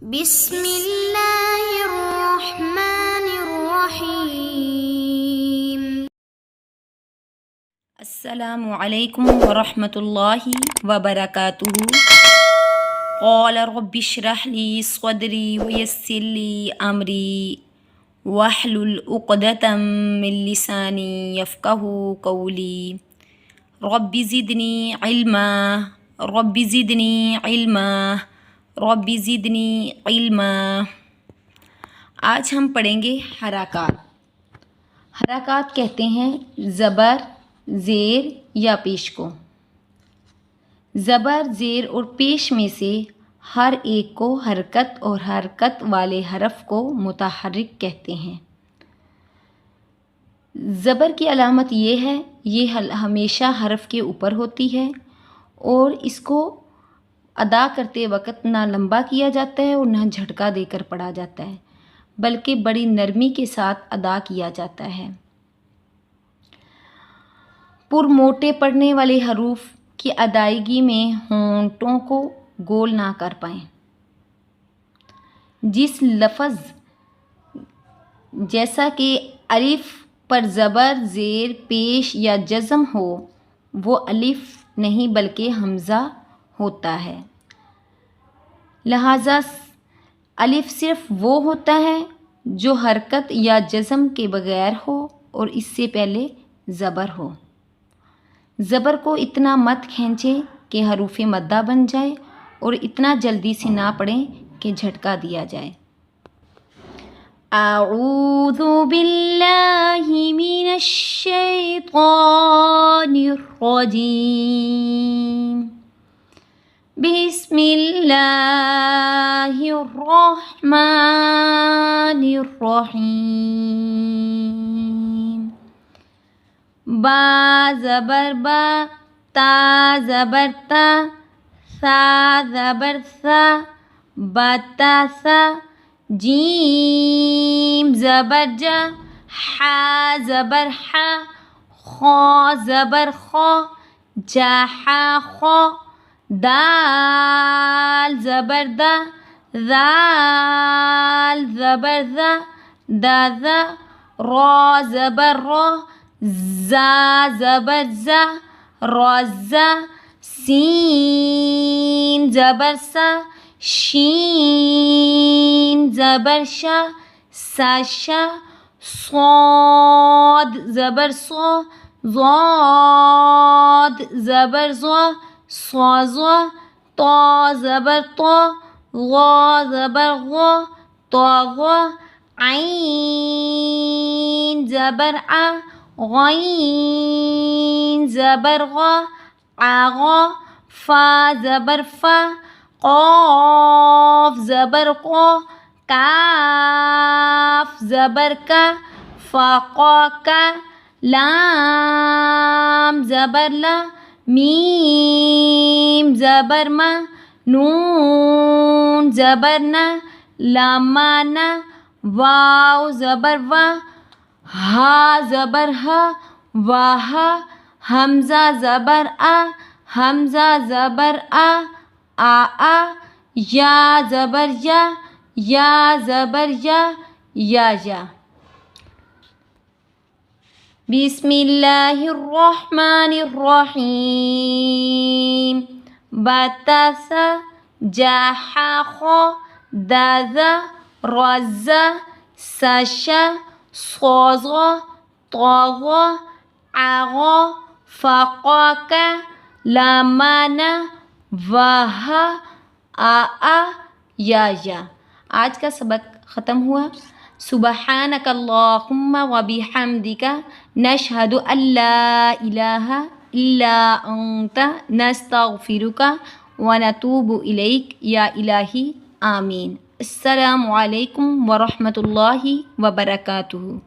बिस्मिल्लाहिर्रहमानिर्रहीम। अस्सलामु अलैकुम वरहमतुल्लाहि वबरकातुहू। क़ाल रब्बि इश्रह ली सदरी वयस्सिर ली अमरी वहलुल उक़दतम मिन लिसानी यफ़क़हू क़ौली। Rabbi ज़िदनी इल्मा rabbi ज़िदनी इल्मा rabbi ज़िदनी इल्मा। आज हम पढ़ेंगे हरकात। हरकात कहते हैं ज़बर, ज़ेर या पेश को। ज़बर, ज़ेर और पेश में से हर एक को हरकत और हरकत वाले हरफ को मुतहर्रिक कहते हैं। ज़बर की अलामत ये है, ये हमेशा हरफ के ऊपर होती है और इसको अदा करते वक़्त ना लंबा किया जाता है और ना झटका देकर पढ़ा जाता है, बल्कि बड़ी नरमी के साथ अदा किया जाता है। पुरमोटे पढ़ने वाले हरूफ की अदायगी में होंठों को गोल ना कर पाएँ। जिस लफ्ज़ जैसा कि अलिफ पर ज़बर, ज़ेर, पेश या जज़म हो, वो अलिफ नहीं बल्कि हमज़ा होता है। लिहाजा अलिफ सिर्फ़ वो होता है जो हरकत या जज़म के बग़ैर हो और इससे पहले ज़बर हो। ज़बर को इतना मत खींचें कि हरूफ़ मद्दा बन जाए और इतना जल्दी से ना पढ़ें कि झटका दिया जाए। अऊज़ु बिल्लाहि मिनश शैतानिर रजीम। बिस्मिल्लाहिर्रहमानिर्रहीम। बा ज़बर बा, ता ज़बर ता, सा ज़बर सा, बतासा। जीम ज़बर जा, हा ज़बर हा, खौ ज़बर खौ, जाहा खौ। दाल ज़बर दा, ज़ाल ज़बर ज़ा, दाज़ा। रौ ज़बर रौ, ज़ा ज़बर ज़ा, रौज़ा। सीन ज़बर सा, शीन ज़बर शा, साशा। सौद ज़बर सौ, ज़ौद ज़बर ज़ौ, सौज़ौ। तौ ज़बर तौ, ग़ौ ज़बर ग़ौ, तौग़ौ। ऐन ज़बर आ, ग़ैन ज़बर ग़ौ, आग़ौ। फ़ा ज़बर फ़ा, क़ाफ़ ज़बर क़ौ, काफ़ ज़बर का, फ़ाक़ौ का। लाम ज़बर ला, मीम ज़बर मा, नून ज़बर ना, लामाना। वाव ज़बर वा, हा ज़बर हा, वाहा। हमज़ा ज़बर आ, हमज़ा ज़बर आ, आ। या ज़बर या, या ज़बर या। बिस्मिल्लाहिर्रहमानिर्रहीम। बतासा, जाहा खौ, दाज़ा, रौज़ा। साशा, सौज़ौ, तौग़ौ, आग़ौ। फ़ाक़ौ का, लामाना। वाहा, आ या। आज का सबक ख़त्म हुआ। सुब्हानकल्लाहुम्मा व बिहम्दिका नशहदु अल्ला इलाहा इल्ला अंता नस्तगफिरुका व नतूबु इलैक या इलाही आमीन। अस्सलामु अलैकुम व रहमतुल्लाहि व बरकातुहू।